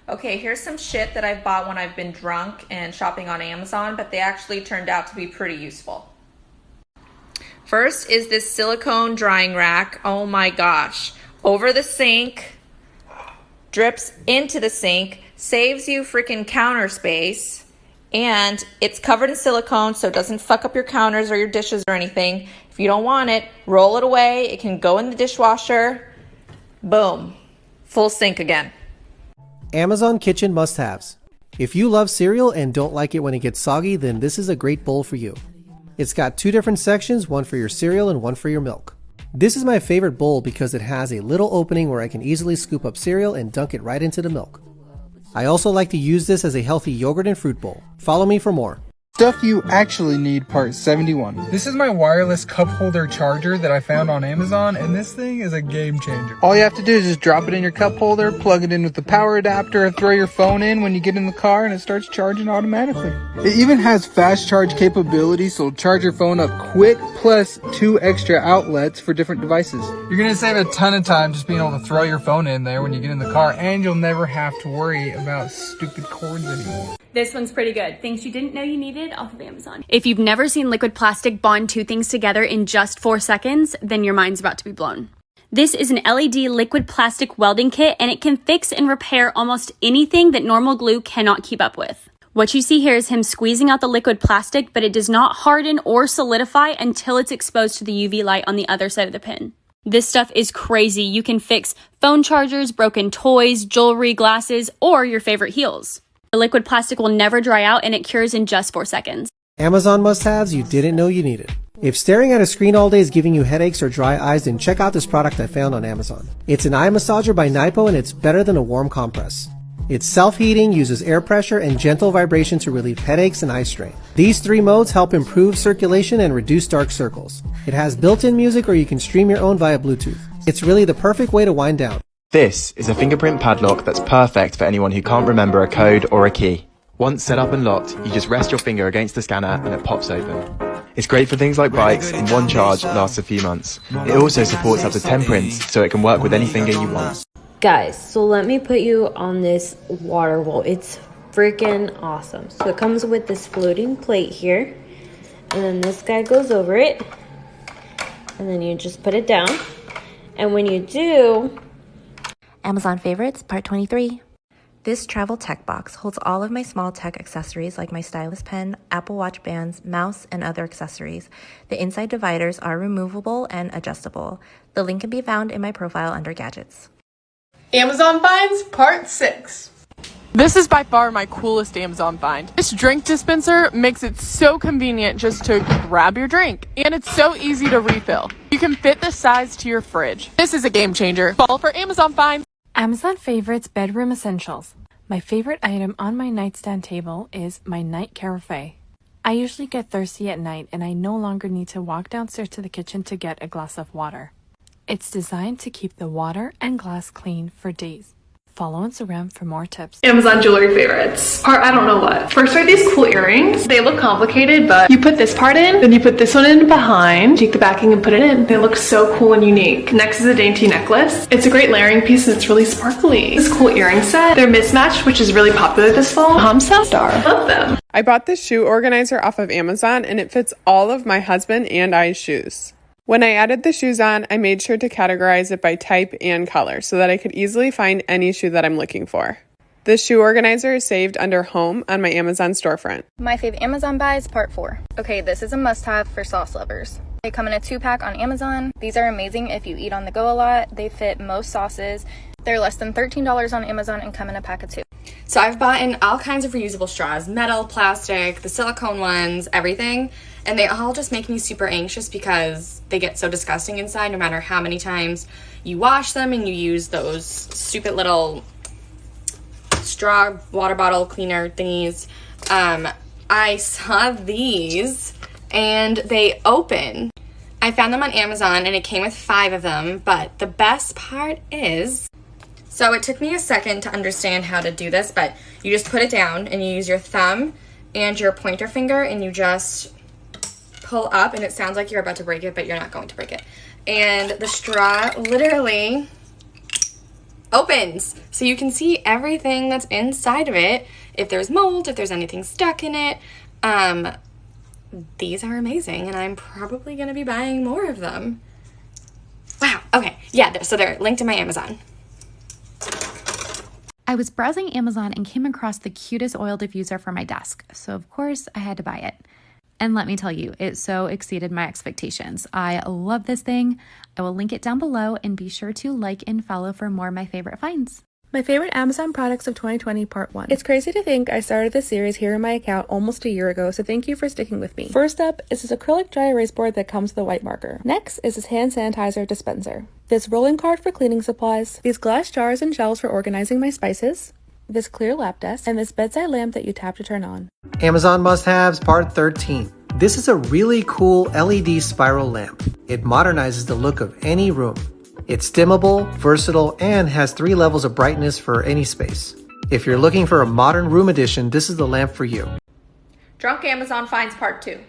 Okay, here's some shit that I've bought when I've been drunk and shopping on Amazon, but they actually turned out to be pretty useful. First is this silicone drying rack. Oh my gosh. Over the sink, drips into the sink, saves you freaking counter space, and it's covered in silicone so it doesn't fuck up your counters or your dishes or anything. If you don't want it, roll it away. It can go in the dishwasher. Boom. Full sink again. Amazon Kitchen must-haves. If you love cereal and don't like it when it gets soggy, then this is a great bowl for you. It's got two different sections, one for your cereal and one for your milk. This is my favorite bowl because it has a little opening where I can easily scoop up cereal and dunk it right into the milk. I also like to use this as a healthy yogurt and fruit bowl. Follow me for more. Stuff you actually need, part 71. This is my wireless cup holder charger that I found on Amazon, and this thing is a game changer. All you have to do is just drop it in your cup holder, plug it in with the power adapter, throw your phone in when you get in the car, and it starts charging automatically. It even has fast charge capability, so it'll charge your phone up quick, plus 2 extra outlets for different devices. You're gonna save a ton of time just being able to throw your phone in there when you get in the car, and you'll never have to worry about stupid cords anymore. This one's pretty good. Things you didn't know you needed off of Amazon. If you've never seen liquid plastic bond two things together in just 4 seconds, then your mind's about to be blown. This is an LED liquid plastic welding kit, and it can fix and repair almost anything that normal glue cannot keep up with. What you see here is him squeezing out the liquid plastic, but it does not harden or solidify until it's exposed to the UV light on the other side of the pin. This stuff is crazy. You can fix phone chargers, broken toys, jewelry, glasses, or your favorite heels. The liquid plastic will never dry out, and it cures in just 4 seconds. Amazon must-haves you didn't know you needed. If staring at a screen all day is giving you headaches or dry eyes, then check out this product I found on Amazon. It's an eye massager by Nypo, and it's better than a warm compress. It's self-heating, uses air pressure, and gentle vibration to relieve headaches and eye strain. These 3 modes help improve circulation and reduce dark circles. It has built-in music, or you can stream your own via Bluetooth. It's really the perfect way to wind down. This is a fingerprint padlock that's perfect for anyone who can't remember a code or a key. Once set up and locked, you just rest your finger against the scanner and it pops open. It's great for things like bikes, and one charge lasts a few months. It also supports up to 10 prints, so it can work with any finger you want. Guys, so let me put you on this water wall. It's freaking awesome. So it comes with this floating plate here, and then this guy goes over it, and then you just put it down. And when you do... Amazon favorites, part 23. This travel tech box holds all of my small tech accessories like my stylus pen, Apple Watch bands, mouse, and other accessories. The inside dividers are removable and adjustable. The link can be found in my profile under gadgets. Amazon finds, part 6. This is by far my coolest Amazon find. This drink dispenser makes it so convenient just to grab your drink, and it's so easy to refill. You can fit the size to your fridge. This is a game changer. Fall for Amazon finds. Amazon favorites bedroom essentials. My favorite item on my nightstand table is my night carafe. I usually get thirsty at night, and I no longer need to walk downstairs to the kitchen to get a glass of water. It's designed to keep the water and glass clean for days. Follow on Instagram for more tips. Amazon jewelry favorites. Part I don't know what. First are these cool earrings. They look complicated, but you put this part in, then you put this one in behind, take the backing and put it in. They look so cool and unique. Next is a dainty necklace. It's a great layering piece and it's really sparkly. This cool earring set. They're mismatched, which is really popular this fall. Hamsa Star. Love them. I bought this shoe organizer off of Amazon, and it fits all of my husband and I's shoes. When I added the shoes on, I made sure to categorize it by type and color so that I could easily find any shoe that I'm looking for. This shoe organizer is saved under Home on my Amazon storefront. My fave Amazon buys, part 4. Okay, this is a must-have for sauce lovers. They come in a 2-pack on Amazon. These are amazing if you eat on the go a lot. They fit most sauces. They're less than $13 on Amazon and come in a pack of 2. So I've bought in all kinds of reusable straws, metal, plastic, the silicone ones, everything. And they all just make me super anxious because they get so disgusting inside no matter how many times you wash them and you use those stupid little straw water bottle cleaner thingies. I saw these and they open. I found them on Amazon and it came with 5 of them, but the best part is, so it took me a second to understand how to do this, but you just put it down and you use your thumb and your pointer finger and you just pull up, and it sounds like you're about to break it, but you're not going to break it. And the straw literally opens. So you can see everything that's inside of it. If there's mold, if there's anything stuck in it. These are amazing, and I'm probably going to be buying more of them. Wow. Okay. Yeah, so they're linked in my Amazon. I was browsing Amazon and came across the cutest oil diffuser for my desk, so of course I had to buy it. And let me tell you, it so exceeded my expectations. I love this thing. I will link it down below, and be sure to like and follow for more of my favorite finds. My favorite Amazon products of 2020 part 1. It's crazy to think I started this series here in my account almost a year ago, so thank you for sticking with me. First up is this acrylic dry erase board that comes with a white marker. Next is this hand sanitizer dispenser. This rolling cart for cleaning supplies. These glass jars and shelves for organizing my spices. This clear lap desk, and this bedside lamp that you tap to turn on. Amazon must-haves part 13. This is a really cool LED spiral lamp. It modernizes the look of any room. It's dimmable, versatile, and has 3 levels of brightness for any space. If you're looking for a modern room edition, this is the lamp for you. Drunk Amazon finds part 2.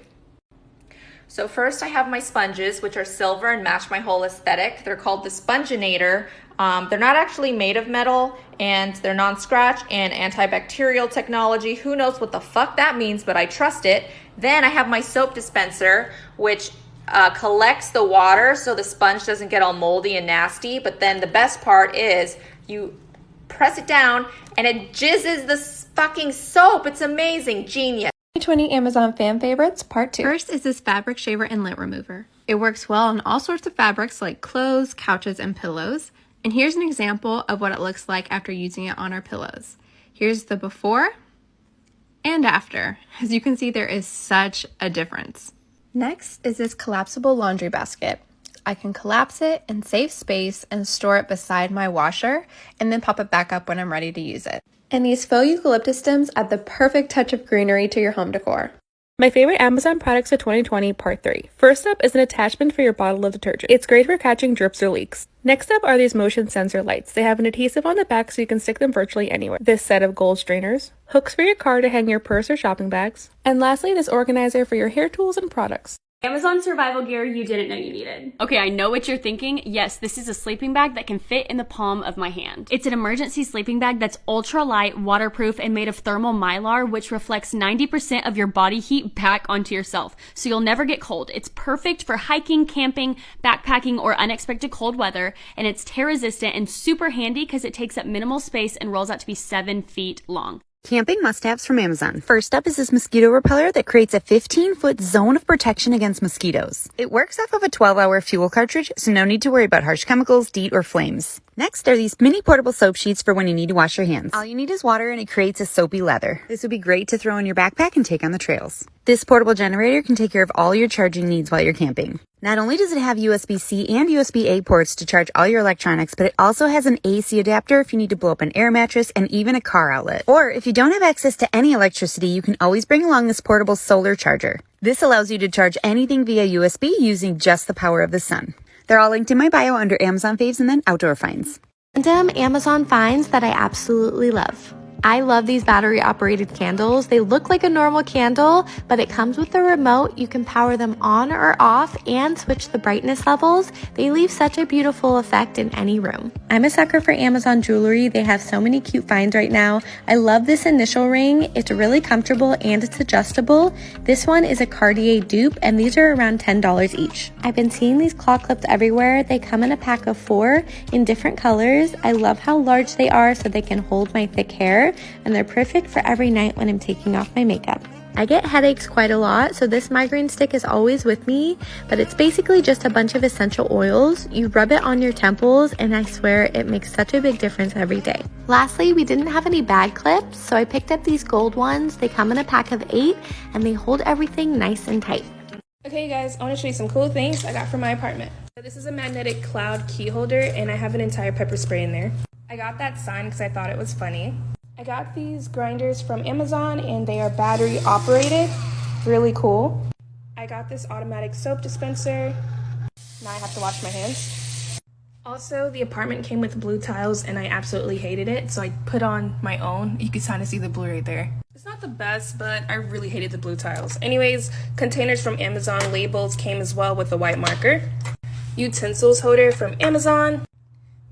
So first I have my sponges, which are silver and match my whole aesthetic. They're called the Sponginator. They're not actually made of metal, and they're non-scratch and antibacterial technology. Who knows what the fuck that means, but I trust it. Then I have my soap dispenser, which collects the water so the sponge doesn't get all moldy and nasty. But then the best part is you press it down and it jizzes the fucking soap. It's amazing. Genius. 2020 Amazon fan favorites part 2. First is this fabric shaver and lint remover. It works well on all sorts of fabrics like clothes, couches, and pillows. And here's an example of what it looks like after using it on our pillows. Here's the before and after. As you can see, there is such a difference. Next is this collapsible laundry basket. I can collapse it and save space and store it beside my washer and then pop it back up when I'm ready to use it. And these faux eucalyptus stems add the perfect touch of greenery to your home decor. My favorite Amazon products of 2020 part 3. First up is an attachment for your bottle of detergent. It's great for catching drips or leaks. Next up are these motion sensor lights. They have an adhesive on the back so you can stick them virtually anywhere. This set of gold strainers, hooks for your car to hang your purse or shopping bags, and lastly this organizer for your hair tools and products. Amazon survival gear you didn't know you needed. Okay, I know what you're thinking. Yes, this is a sleeping bag that can fit in the palm of my hand. It's an emergency sleeping bag that's ultra light, waterproof, and made of thermal mylar, which reflects 90% of your body heat back onto yourself, so you'll never get cold. It's perfect for hiking, camping, backpacking, or unexpected cold weather, and it's tear resistant and super handy because it takes up minimal space and rolls out to be 7 feet long. Camping must-haves from Amazon. First up is this mosquito repeller that creates a 15-foot zone of protection against mosquitoes. It works off of a 12-hour fuel cartridge, so no need to worry about harsh chemicals, DEET, or flames. Next are these mini portable soap sheets for when you need to wash your hands. All you need is water and it creates a soapy lather. This would be great to throw in your backpack and take on the trails. This portable generator can take care of all your charging needs while you're camping. Not only does it have USB-C and USB-A ports to charge all your electronics, but it also has an AC adapter if you need to blow up an air mattress and even a car outlet. Or if you don't have access to any electricity, you can always bring along this portable solar charger. This allows you to charge anything via USB using just the power of the sun. They're all linked in my bio under Amazon faves and then outdoor finds. Random Amazon finds that I absolutely love. I love these battery operated candles. They look like a normal candle, but it comes with a remote. You can power them on or off and switch the brightness levels. They leave such a beautiful effect in any room. I'm a sucker for Amazon jewelry. They have so many cute finds right now. I love this initial ring. It's really comfortable and it's adjustable. This one is a Cartier dupe and these are around $10 each. I've been seeing these claw clips everywhere. They come in a pack of 4 in different colors. I love how large they are so they can hold my thick hair. And they're perfect for every night when I'm taking off my makeup. I get headaches quite a lot, so this migraine stick is always with me, but it's basically just a bunch of essential oils. You rub it on your temples, and I swear it makes such a big difference every day. Lastly, we didn't have any bag clips, so I picked up these gold ones. They come in a pack of 8, and they hold everything nice and tight. Okay guys, I want to show you some cool things I got from my apartment. So this is a magnetic cloud key holder, and I have an entire pepper spray in there. I got that sign because I thought it was funny. I got these grinders from Amazon and they are battery operated. Really cool. I got this automatic soap dispenser. Now I have to wash my hands. Also, the apartment came with blue tiles and I absolutely hated it, so I put on my own. You can kind of see the blue right there. It's not the best, but I really hated the blue tiles. Anyways, containers from Amazon labels came as well with a white marker. Utensils holder from Amazon.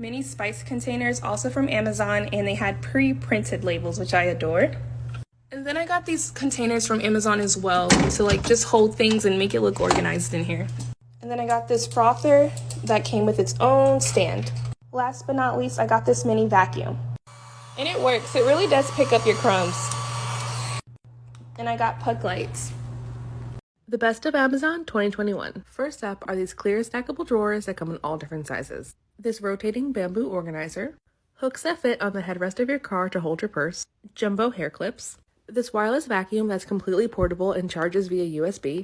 Mini spice containers, also from Amazon, and they had pre-printed labels, which I adore. And then I got these containers from Amazon as well to like just hold things and make it look organized in here. And then I got this frother that came with its own stand. Last but not least, I got this mini vacuum. And it works. It really does pick up your crumbs. And I got puck lights. The best of Amazon 2021. First up are these clear stackable drawers that come in all different sizes. This rotating bamboo organizer, hooks that fit on the headrest of your car to hold your purse, jumbo hair clips, this wireless vacuum that's completely portable and charges via USB,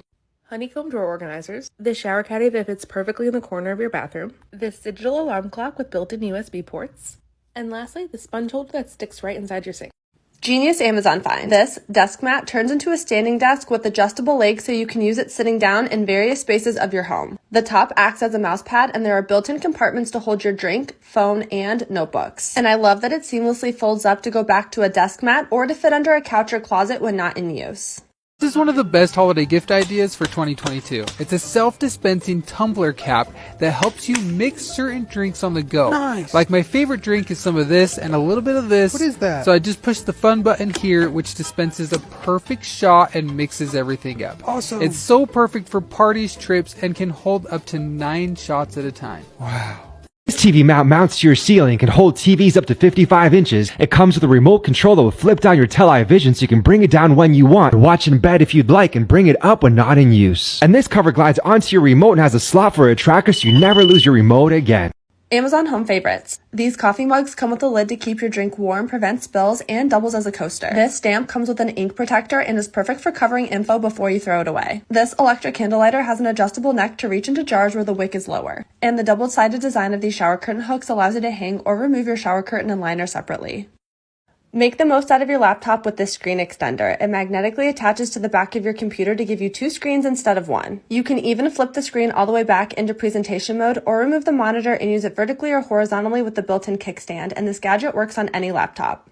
honeycomb drawer organizers, this shower caddy that fits perfectly in the corner of your bathroom, this digital alarm clock with built-in USB ports, and lastly, the sponge holder that sticks right inside your sink. Genius Amazon find. This desk mat turns into a standing desk with adjustable legs so you can use it sitting down in various spaces of your home. The top acts as a mouse pad and there are built-in compartments to hold your drink, phone, and notebooks. And I love that it seamlessly folds up to go back to a desk mat or to fit under a couch or closet when not in use. This is one of the best holiday gift ideas for 2022. It's a self-dispensing tumbler cap that helps you mix certain drinks on the go. Nice. Like my favorite drink is some of this and a little bit of this. What is that? So I just push the fun button here, which dispenses a perfect shot and mixes everything up. Awesome. It's so perfect for parties, trips, and can hold up to 9 shots at a time. Wow. This TV mount mounts to your ceiling and can hold TVs up to 55 inches. It comes with a remote control that will flip down your television so you can bring it down when you want, watch in bed if you'd like, and bring it up when not in use. And this cover glides onto your remote and has a slot for a tracker so you never lose your remote again. Amazon home favorites. These coffee mugs come with a lid to keep your drink warm, prevent spills, and doubles as a coaster. This stamp comes with an ink protector and is perfect for covering info before you throw it away. This electric candle lighter has an adjustable neck to reach into jars where the wick is lower. And the double-sided design of these shower curtain hooks allows you to hang or remove your shower curtain and liner separately. Make the most out of your laptop with this screen extender. It magnetically attaches to the back of your computer to give you 2 screens instead of 1. You can even flip the screen all the way back into presentation mode or remove the monitor and use it vertically or horizontally with the built-in kickstand, and this gadget works on any laptop.